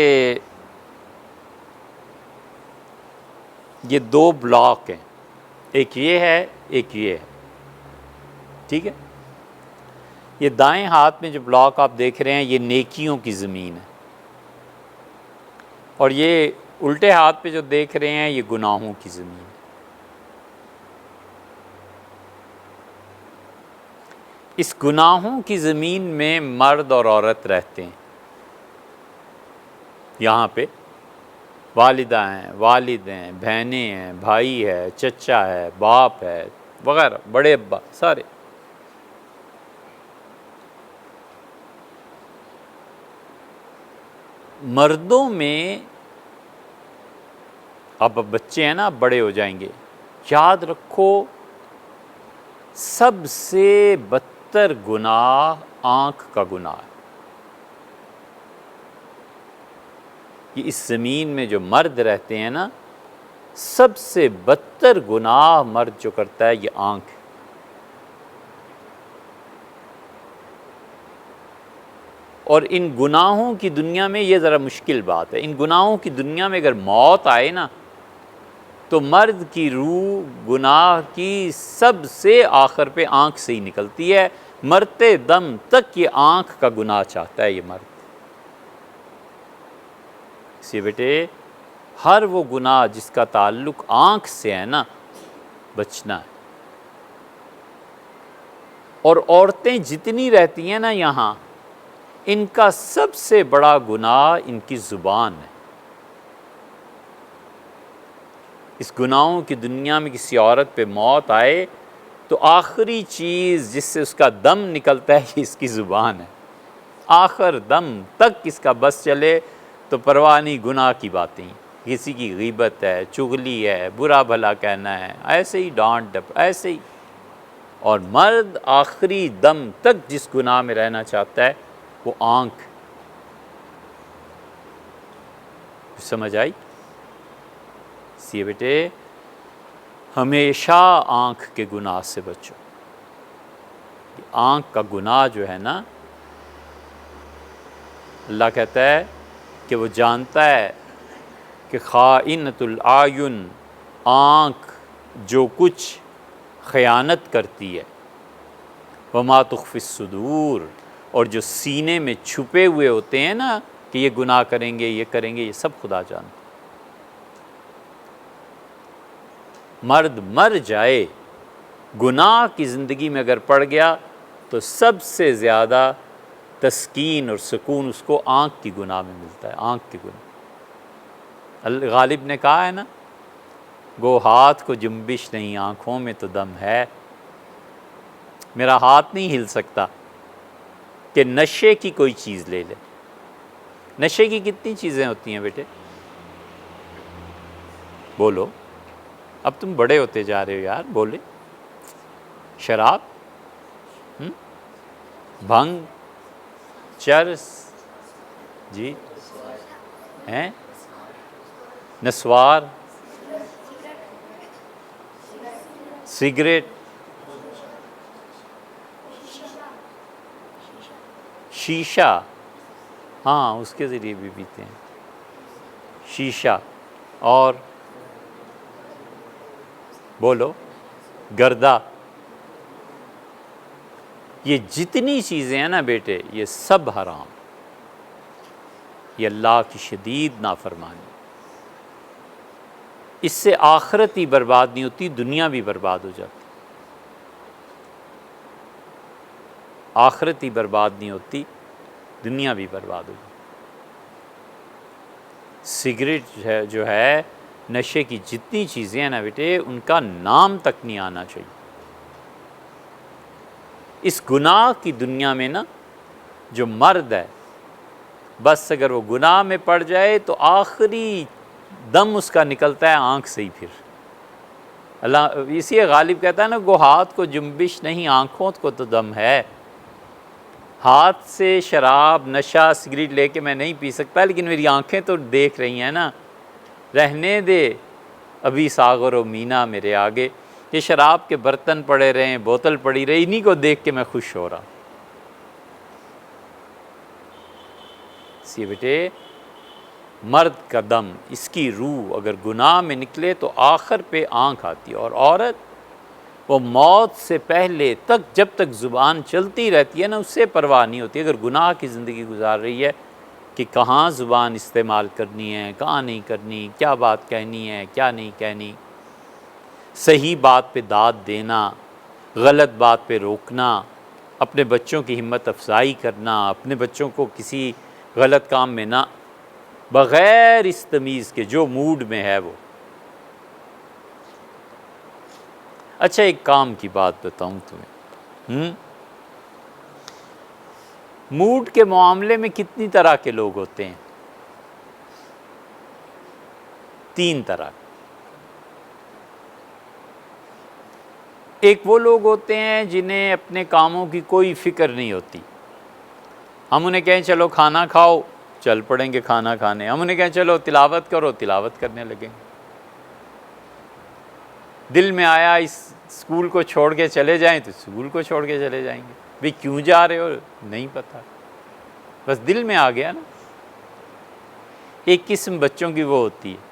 یہ دو بلاک ہیں، ایک یہ ہے ایک یہ ہے، ٹھیک ہے؟ یہ دائیں ہاتھ میں جو بلاک آپ دیکھ رہے ہیں یہ نیکیوں کی زمین ہے، اور یہ الٹے ہاتھ پہ جو دیکھ رہے ہیں یہ گناہوں کی زمین ہے۔ اس گناہوں کی زمین میں مرد اور عورت رہتے ہیں، یہاں پہ والدہ ہیں، والد ہیں، بہنیں ہیں، بھائی ہے، چچا ہے، باپ ہے وغیرہ، بڑے ابا سارے۔ مردوں میں اب بچے ہیں نا، اب بڑے ہو جائیں گے، یاد رکھو سب سے بدتر گناہ آنکھ کا گناہ ہے۔ کہ اس زمین میں جو مرد رہتے ہیں نا، سب سے بدتر گناہ مرد جو کرتا ہے یہ آنکھ ہے۔ اور ان گناہوں کی دنیا میں یہ ذرا مشکل بات ہے، ان گناہوں کی دنیا میں اگر موت آئے نا تو مرد کی روح گناہ کی سب سے آخر پہ آنکھ سے ہی نکلتی ہے، مرتے دم تک یہ آنکھ کا گناہ چاہتا ہے یہ مرد۔ اس لیے بیٹے ہر وہ گناہ جس کا تعلق آنکھ سے ہے نا، بچنا ہے۔ اور عورتیں جتنی رہتی ہیں نا یہاں، ان کا سب سے بڑا گناہ ان کی زبان ہے۔ اس گناہوں کی دنیا میں کسی عورت پہ موت آئے تو آخری چیز جس سے اس کا دم نکلتا ہے یہ اس کی زبان ہے۔ آخر دم تک اس کا بس چلے تو پرواہ نہیں، گناہ کی باتیں، کسی کی غیبت ہے، چغلی ہے، برا بھلا کہنا ہے، ایسے ہی ڈانٹ ڈپ، ایسے ہی۔ اور مرد آخری دم تک جس گناہ میں رہنا چاہتا ہے وہ آنکھ۔ سمجھ آئی؟ اس لیے بیٹے ہمیشہ آنکھ کے گناہ سے بچو۔ آنکھ کا گناہ جو ہے نا، اللہ کہتا ہے کہ وہ جانتا ہے کہ خائنۃ الاعین، آنکھ جو کچھ خیانت کرتی ہے، وما تخفی الصدور، اور جو سینے میں چھپے ہوئے ہوتے ہیں نا کہ یہ گناہ کریں گے، یہ کریں گے، یہ سب خدا جانتا ہے۔ مرد مر جائے گناہ کی زندگی میں اگر پڑ گیا تو سب سے زیادہ تسکین اور سکون اس کو آنکھ کی گناہ میں ملتا ہے، آنکھ کی گناہ۔ غالب نے کہا ہے نا، گو ہاتھ کو جنبش نہیں، آنکھوں میں تو دم ہے۔ میرا ہاتھ نہیں ہل سکتا کہ نشے کی کوئی چیز لے لے۔ نشے کی کتنی چیزیں ہوتی ہیں بیٹے؟ بولو، اب تم بڑے ہوتے جا رہے ہو یار، بولے۔ شراب، بھنگ، چرس، جی ہیں، نسوار، سگریٹ، شیشہ، ہاں اس کے ذریعے بھی پیتے ہیں شیشہ، اور بولو گردہ۔ یہ جتنی چیزیں ہیں نا بیٹے یہ سب حرام یہ اللہ کی شدید نافرمانی۔ اس سے آخرت ہی برباد نہیں ہوتی، دنیا بھی برباد ہو جاتی۔ آخرت ہی برباد نہیں ہوتی، دنیا بھی برباد ہو جاتی۔ سگریٹ جو ہے، نشے کی جتنی چیزیں ہیں نا بیٹے، ان کا نام تک نہیں آنا چاہیے۔ اس گناہ کی دنیا میں نا جو مرد ہے، بس اگر وہ گناہ میں پڑ جائے تو آخری دم اس کا نکلتا ہے آنکھ سے ہی۔ پھر اللہ اسی غالب کہتا ہے نا، گو ہاتھ کو جنبش نہیں، آنکھوں کو تو دم ہے۔ ہاتھ سے شراب، نشہ، سگریٹ لے کے میں نہیں پی سکتا، لیکن میری آنکھیں تو دیکھ رہی ہیں نا۔ رہنے دے ابھی ساغر و مینا میرے آگے، یہ شراب کے برتن پڑے رہیں، بوتل پڑی رہی، انہی کو دیکھ کے میں خوش ہو رہا۔ اسی بیٹے مرد کا دم، اس کی روح اگر گناہ میں نکلے تو آخر پہ آنکھ آتی ہے، اور عورت وہ موت سے پہلے تک جب تک زبان چلتی رہتی ہے نا، اس سے پرواہ نہیں ہوتی۔ اگر گناہ کی زندگی گزار رہی ہے کہ کہاں زبان استعمال کرنی ہے، کہاں نہیں کرنی، کیا بات کہنی ہے، کیا نہیں کہنی، صحیح بات پہ داد دینا، غلط بات پہ روکنا، اپنے بچوں کی ہمت افزائی کرنا، اپنے بچوں کو کسی غلط کام میں نہ، بغیر اس تمیز کے جو موڈ میں ہے وہ۔ اچھا ایک کام کی بات بتاؤں تمہیں، موڈ کے معاملے میں کتنی طرح کے لوگ ہوتے ہیں؟ 3 طرح۔ ایک وہ لوگ ہوتے ہیں جنہیں اپنے کاموں کی کوئی فکر نہیں ہوتی۔ ہم انہیں کہیں چلو کھانا کھاؤ، چل پڑیں گے کھانا کھانے۔ ہم انہیں کہیں چلو تلاوت کرو، تلاوت کرنے لگیں۔ دل میں آیا اس اسکول کو چھوڑ کے چلے جائیں تو اسکول کو چھوڑ کے چلے جائیں گے۔ بھئی کیوں جا رہے ہو نہیں پتہ، بس دل میں آ گیا نا۔ ایک قسم بچوں کی وہ ہوتی ہے،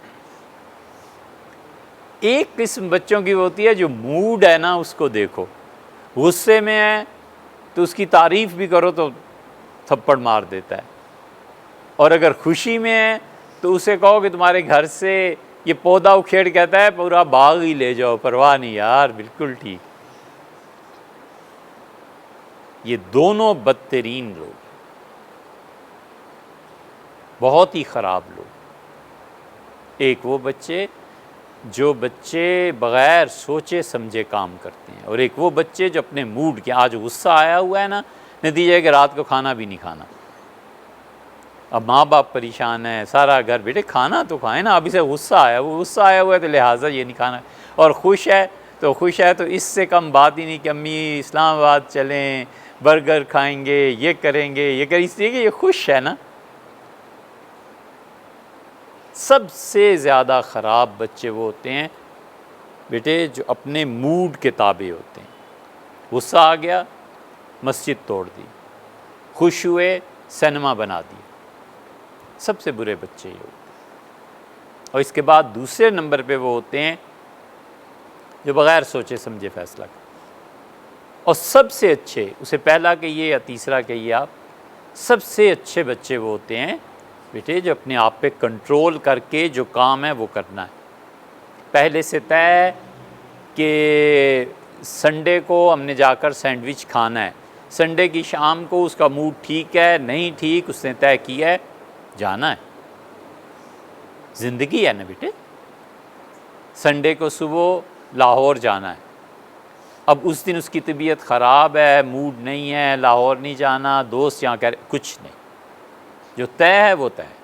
ایک قسم بچوں کی وہ ہوتی ہے جو موڈ ہے نا اس کو دیکھو، غصے میں ہے تو اس کی تعریف بھی کرو تو تھپڑ مار دیتا ہے، اور اگر خوشی میں ہے تو اسے کہو کہ تمہارے گھر سے یہ پودا اکھیڑ، کہتا ہے پورا باغ ہی لے جاؤ، پرواہ نہیں یار، بالکل ٹھیک۔ یہ دونوں بدترین لوگ، بہت ہی خراب لوگ۔ ایک وہ بچے جو بغیر سوچے سمجھے کام کرتے ہیں، اور ایک وہ بچے جو اپنے موڈ کے، آج غصہ آیا ہوا ہے نا، نتیجہ ہے کہ رات کو کھانا بھی نہیں کھانا۔ اب ماں باپ پریشان ہے، سارا گھر، بیٹے کھانا تو کھائیں نا، اب اسے غصہ آیا، وہ غصہ آیا ہوا ہے تو لہٰذا یہ نہیں کھانا، اور خوش ہے تو اس سے کم بات ہی نہیں کہ امی اسلام آباد چلیں، برگر کھائیں گے، یہ کریں گے، یہ کریں، اس لیے کہ یہ خوش ہے نا۔ سب سے زیادہ خراب بچے وہ ہوتے ہیں بیٹے جو اپنے موڈ کے تابع ہوتے ہیں۔ غصہ آ گیا، مسجد توڑ دی، خوش ہوئے، سینما بنا دی۔ سب سے برے بچے یہ ہوتے ہیں۔ اور اس کے بعد دوسرے نمبر پہ وہ ہوتے ہیں جو بغیر سوچے سمجھے فیصلہ کرتے ہیں۔ اور سب سے اچھے، اسے پہلا کہیے یا تیسرا کہیے آپ، سب سے اچھے بچے وہ ہوتے ہیں بیٹے جو اپنے آپ پہ کنٹرول کر کے جو کام ہے وہ کرنا ہے۔ پہلے سے طے کہ سنڈے کو ہم نے جا کر سینڈوچ کھانا ہے، سنڈے کی شام کو اس کا موڈ ٹھیک ہے نہیں ٹھیک، اس نے طے کیا ہے جانا ہے۔ زندگی ہے نا بیٹے، سنڈے کو صبح لاہور جانا ہے، اب اس دن اس کی طبیعت خراب ہے، موڈ نہیں ہے، لاہور نہیں جانا، دوست یہاں کہہ رہے، کچھ نہیں، جو طے ہے وہ طے ہے۔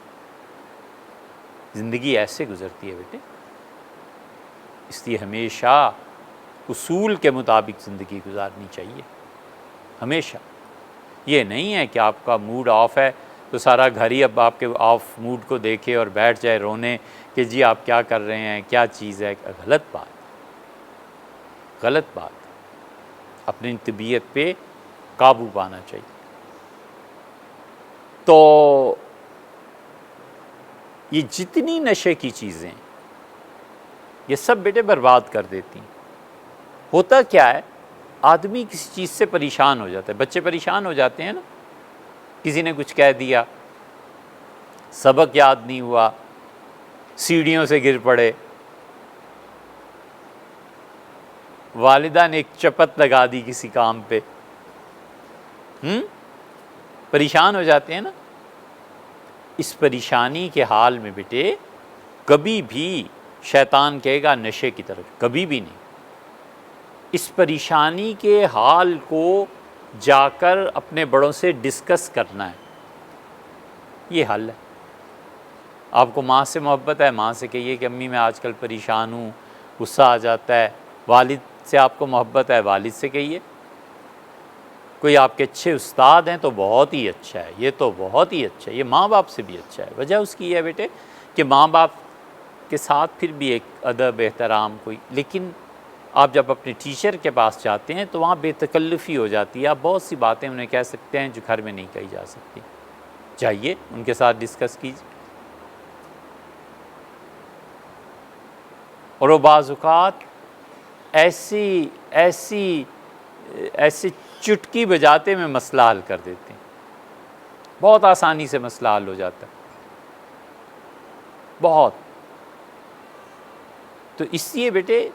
زندگی ایسے گزرتی ہے بیٹے، اس لیے ہمیشہ اصول کے مطابق زندگی گزارنی چاہیے، ہمیشہ۔ یہ نہیں ہے کہ آپ کا موڈ آف ہے تو سارا گھر ہی اب آپ کے آف موڈ کو دیکھے اور بیٹھ جائے رونے کہ جی آپ کیا کر رہے ہیں، کیا چیز ہے۔ غلط بات، غلط بات۔ اپنی طبیعت پہ قابو پانا چاہیے۔ تو یہ جتنی نشے کی چیزیں یہ سب بیٹے برباد کر دیتی ہیں۔ ہوتا کیا ہے، آدمی کسی چیز سے پریشان ہو جاتا ہے، بچے پریشان ہو جاتے ہیں نا، کسی نے کچھ کہہ دیا، سبق یاد نہیں ہوا، سیڑھیوں سے گر پڑے، والدہ نے ایک چپت لگا دی کسی کام پہ، پریشان ہو جاتے ہیں نا۔ اس پریشانی کے حال میں بیٹے کبھی بھی شیطان کہے گا نشے کی طرف، کبھی بھی نہیں۔ اس پریشانی کے حال کو جا کر اپنے بڑوں سے ڈسکس کرنا ہے، یہ حل ہے۔ آپ کو ماں سے محبت ہے، ماں سے کہیے کہ امی میں آج کل پریشان ہوں، غصہ آ جاتا ہے۔ والد سے آپ کو محبت ہے، والد سے کہیے۔ کوئی آپ کے اچھے استاد ہیں تو بہت ہی اچھا ہے، یہ تو بہت ہی اچھا ہے، یہ ماں باپ سے بھی اچھا ہے۔ وجہ اس کی یہ ہے بیٹے کہ ماں باپ کے ساتھ پھر بھی ایک ادب احترام کوئی، لیکن آپ جب اپنے ٹیچر کے پاس جاتے ہیں تو وہاں بے تکلفی ہو جاتی ہے، آپ بہت سی باتیں انہیں کہہ سکتے ہیں جو گھر میں نہیں کہی جا سکتی۔ جائیے ان کے ساتھ ڈسکس کیجیے۔ اور وہ بعض اوقات ایسی چٹکی بجاتے میں مسئلہ حل کر دیتے ہیں، بہت آسانی سے مسئلہ حل ہو جاتا ہے، بہت۔ تو اس لیے بیٹے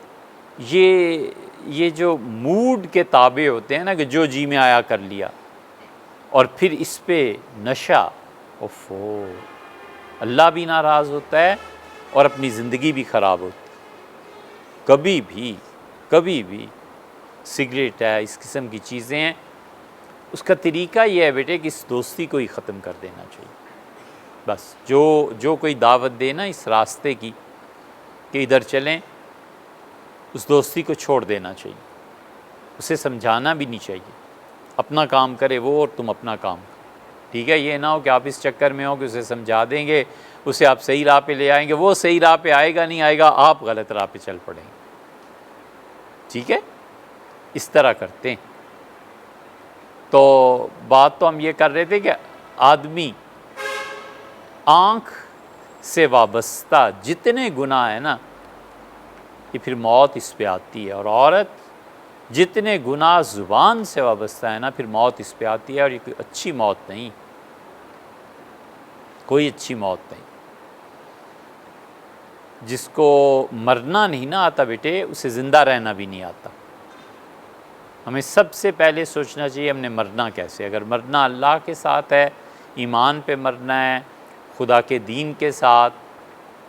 یہ جو موڈ کے تابع ہوتے ہیں نا کہ جو جی میں آیا کر لیا، اور پھر اس پہ نشہ، اوفو، اللہ بھی ناراض ہوتا ہے اور اپنی زندگی بھی خراب ہوتی ہے۔ کبھی بھی سگریٹ ہے، اس قسم کی چیزیں ہیں، اس کا طریقہ یہ ہے بیٹے کہ اس دوستی کو ہی ختم کر دینا چاہیے۔ بس جو کوئی دعوت دے نا اس راستے کی کہ ادھر چلیں، اس دوستی کو چھوڑ دینا چاہیے، اسے سمجھانا بھی نہیں چاہیے۔ اپنا کام کرے وہ اور تم اپنا کام کرو، ٹھیک ہے؟ یہ نہ ہو کہ آپ اس چکر میں ہو کہ اسے سمجھا دیں گے، اسے آپ صحیح راہ پہ لے آئیں گے، وہ صحیح راہ پہ آئے گا نہیں آئے گا، آپ غلط راہ پہ چل پڑیں گے، ٹھیک ہے؟ اس طرح کرتے ہیں۔ تو بات تو ہم یہ کر رہے تھے کہ آدمی آنکھ سے وابستہ جتنے گناہ ہیں نا، یہ پھر موت اس پہ آتی ہے، اور عورت جتنے گناہ زبان سے وابستہ ہے نا، پھر موت اس پہ آتی ہے، اور یہ کوئی اچھی موت نہیں، کوئی اچھی موت نہیں۔ جس کو مرنا نہیں نہ آتا بیٹے، اسے زندہ رہنا بھی نہیں آتا۔ ہمیں سب سے پہلے سوچنا چاہیے ہم نے مرنا کیسے۔ اگر مرنا اللہ کے ساتھ ہے، ایمان پہ مرنا ہے، خدا کے دین کے ساتھ،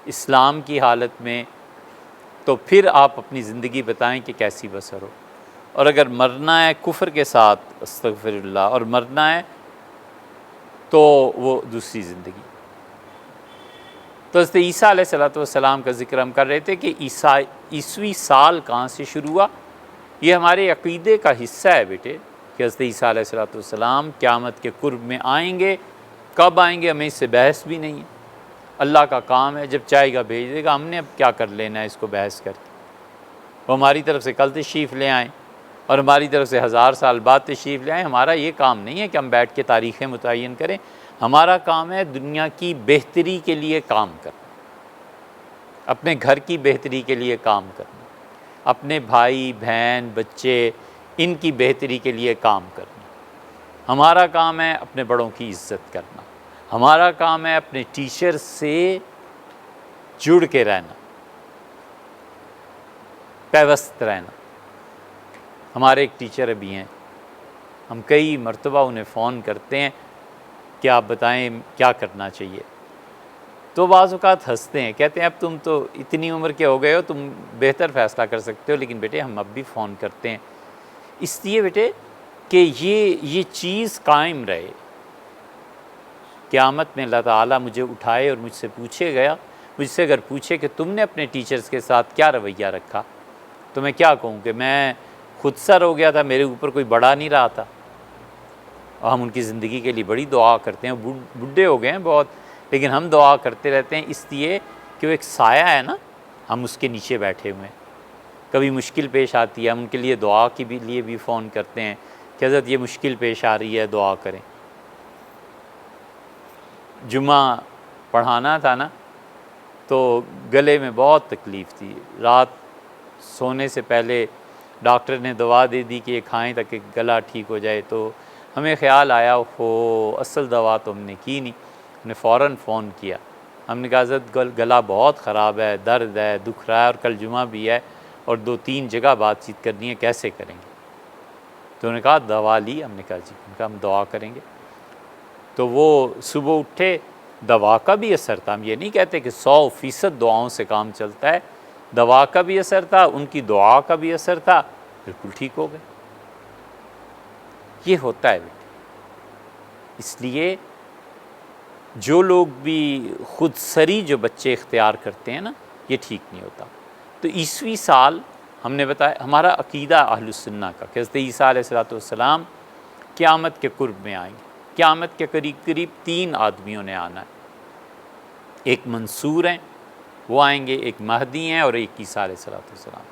اسلام کی حالت میں، تو پھر آپ اپنی زندگی بتائیں کہ کیسی بسر ہو۔ اور اگر مرنا ہے کفر کے ساتھ، استغفر اللہ، اور مرنا ہے تو وہ دوسری زندگی۔ تو حضرت عیسیٰ علیہ السلام کا ذکر ہم کر رہے تھے کہ عیسوی سال کہاں سے شروع ہوا۔ یہ ہمارے عقیدے کا حصہ ہے بیٹے کہ حضرت عیسیٰ علیہ السلام قیامت کے قرب میں آئیں گے۔ کب آئیں گے ہمیں اس سے بحث بھی نہیں ہے، اللہ کا کام ہے، جب چاہے گا بھیج دے گا، ہم نے اب کیا کر لینا ہے اس کو بحث کر کے۔ وہ ہماری طرف سے کل تشریف لے آئیں اور ہماری طرف سے 1000 سال بعد تشریف لے آئیں، ہمارا یہ کام نہیں ہے کہ ہم بیٹھ کے تاریخیں متعین کریں۔ ہمارا کام ہے دنیا کی بہتری کے لیے کام کرنا، اپنے گھر کی بہتری کے لیے کام کرنا، اپنے بھائی بہن بچے ان کی بہتری کے لیے کام کرنا۔ ہمارا کام ہے اپنے بڑوں کی عزت کرنا، ہمارا کام ہے اپنے ٹیچر سے جڑ کے رہنا، پیوست رہنا۔ ہمارے ایک ٹیچر ابھی ہیں، ہم کئی مرتبہ انہیں فون کرتے ہیں کہ آپ بتائیں کیا کرنا چاہیے، تو بعض اوقات ہنستے ہیں، کہتے ہیں اب تم تو اتنی عمر کے ہو گئے ہو، تم بہتر فیصلہ کر سکتے ہو، لیکن بیٹے ہم اب بھی فون کرتے ہیں اس لیے بیٹے کہ یہ چیز قائم رہے۔ قیامت میں اللہ تعالیٰ مجھے اٹھائے اور مجھ سے پوچھے گیا، مجھ سے اگر پوچھے کہ تم نے اپنے ٹیچرز کے ساتھ کیا رویہ رکھا، تو میں کیا کہوں کہ میں خود سر ہو گیا تھا، میرے اوپر کوئی بڑا نہیں رہا تھا۔ اور ہم ان کی زندگی کے لیے بڑی دعا کرتے ہیں، بڈھے ہو گئے ہیں بہت، لیکن ہم دعا کرتے رہتے ہیں اس لیے کہ وہ ایک سایہ ہے نا، ہم اس کے نیچے بیٹھے ہوئے ہیں۔ کبھی مشکل پیش آتی ہے، ہم ان کے لیے دعا کے لیے بھی فون کرتے ہیں کہ حضرت یہ مشکل پیش آ رہی ہے، دعا کریں۔ جمعہ پڑھانا تھا نا، تو گلے میں بہت تکلیف تھی، رات سونے سے پہلے ڈاکٹر نے دوا دے دی کہ یہ کھائیں تاکہ گلا ٹھیک ہو جائے، تو ہمیں خیال آیا اصل دوا تو ہم نے کی نہیں، نے فوراً فون کیا. ہم نے کہا حضرت گلا بہت خراب ہے، درد ہے، دکھ رہا ہے، اور کل جمعہ بھی ہے اور 2-3 جگہ بات چیت کرنی ہے، کیسے کریں گے؟ تو انہوں نے کہا دوا لی. ہم نے کہا جی. ان کا ہم دعا کریں گے. تو وہ صبح اٹھے، دوا کا بھی اثر تھا. ہم یہ نہیں کہتے کہ 100% دعاؤں سے کام چلتا ہے، دوا کا بھی اثر تھا، ان کی دعا کا بھی اثر تھا، بالکل ٹھیک ہو گئے. یہ ہوتا ہے بیٹے. اس لیے جو لوگ بھی خود سری جو بچے اختیار کرتے ہیں نا، یہ ٹھیک نہیں ہوتا. تو 21 سال ہم نے بتایا ہمارا عقیدہ اہل السنہ کا کہ حضرت عیسیٰ علیہ السلام قیامت کے قرب میں آئیں گے. قیامت کے قریب 3 آدمیوں نے آنا ہے. ایک منصور ہیں، وہ آئیں گے، ایک مہدی ہیں، اور ایک عیسیٰ علیہ السلام.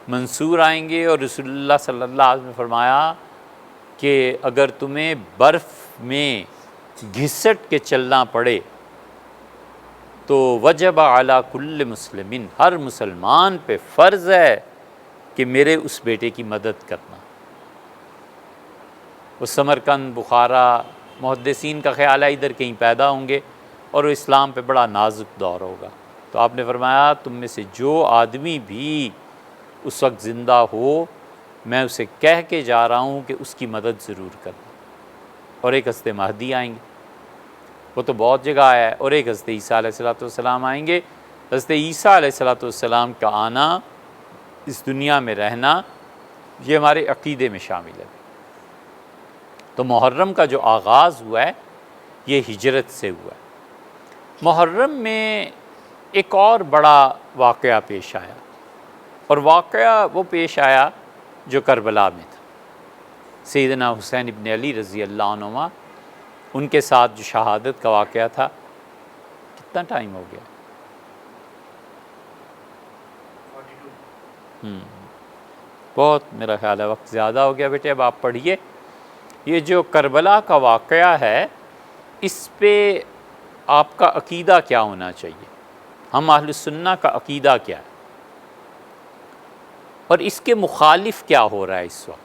منصور آئیں گے، اور رسول اللہ صلی اللہ علیہ وسلم نے فرمایا کہ اگر تمہیں برف میں گھسٹ کے چلنا پڑے تو وجب علی کل مسلمین، ہر مسلمان پہ فرض ہے کہ میرے اس بیٹے کی مدد کرنا. وہ سمرقند، بخارا، محدثین کا خیال ہے ادھر کہیں پیدا ہوں گے، اور وہ اسلام پہ بڑا نازک دور ہوگا. تو آپ نے فرمایا تم میں سے جو آدمی بھی اس وقت زندہ ہو، میں اسے کہہ کے جا رہا ہوں کہ اس کی مدد ضرور کرنا. اور ایک حضرت مہدی آئیں گے، وہ تو بہت جگہ آیا ہے، اور ایک حضرت عیسیٰ علیہ السلام آئیں گے. حضرت عیسیٰ علیہ السلام کا آنا، اس دنیا میں رہنا، یہ ہمارے عقیدے میں شامل ہے. تو محرم کا جو آغاز ہوا ہے یہ ہجرت سے ہوا ہے. محرم میں ایک اور بڑا واقعہ پیش آیا، اور واقعہ وہ پیش آیا جو کربلا میں تھا. سیدنا حسین ابن علی رضی اللہ عنہما، ان کے ساتھ جو شہادت کا واقعہ تھا. کتنا ٹائم ہو گیا؟ بہت، میرا خیال ہے وقت زیادہ ہو گیا بیٹے. اب آپ پڑھیے. یہ جو کربلا کا واقعہ ہے، اس پہ آپ کا عقیدہ کیا ہونا چاہیے؟ ہم اہل السنہ کا عقیدہ کیا ہے، اور اس کے مخالف کیا ہو رہا ہے اس وقت؟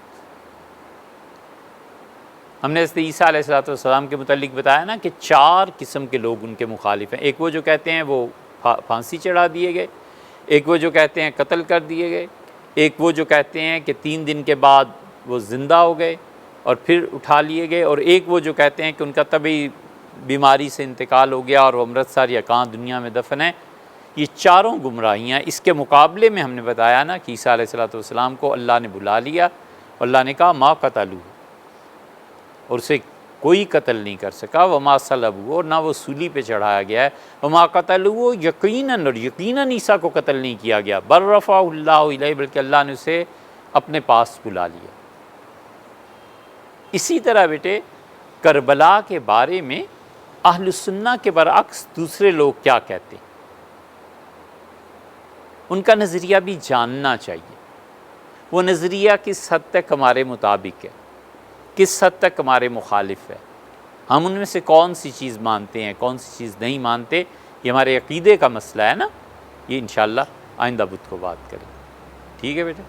ہم نے حضرت عیسیٰ علیہ السلام کے متعلق بتایا نا کہ 4 قسم کے لوگ ان کے مخالف ہیں. ایک وہ جو کہتے ہیں وہ پھانسی چڑھا دیے گئے، ایک وہ جو کہتے ہیں قتل کر دیے گئے، ایک وہ جو کہتے ہیں کہ 3 دن کے بعد وہ زندہ ہو گئے اور پھر اٹھا لیے گئے، اور ایک وہ جو کہتے ہیں کہ ان کا طبی بیماری سے انتقال ہو گیا اور وہ امرتسر یا کہاں دنیا میں دفن ہے. یہ چاروں گمراہیاں. اس کے مقابلے میں ہم نے بتایا نا کہ عیسیٰ علیہ السلام کو اللہ نے بلا لیا، اور اللہ نے کہا ما قتلوہ، اور اسے کوئی قتل نہیں کر سکا. وما صلبوہ، اور نہ وہ سولی پہ چڑھایا گیا ہے. وما قتلوہ، یقیناً، اور یقیناً عیسیٰ کو قتل نہیں کیا گیا. بل رفعہ اللہ الیہ، بلکہ اللہ نے اسے اپنے پاس بلا لیا. اسی طرح بیٹے کربلا کے بارے میں اہل السنہ کے برعکس دوسرے لوگ کیا کہتے ہیں، ان کا نظریہ بھی جاننا چاہیے. وہ نظریہ کس حد تک ہمارے مطابق ہے، کس حد تک ہمارے مخالف ہے، ہم ان میں سے کون سی چیز مانتے ہیں، کون سی چیز نہیں مانتے. یہ ہمارے عقیدے کا مسئلہ ہے نا. یہ انشاءاللہ آئندہ بدھ کو بات کریں. ٹھیک ہے بیٹے.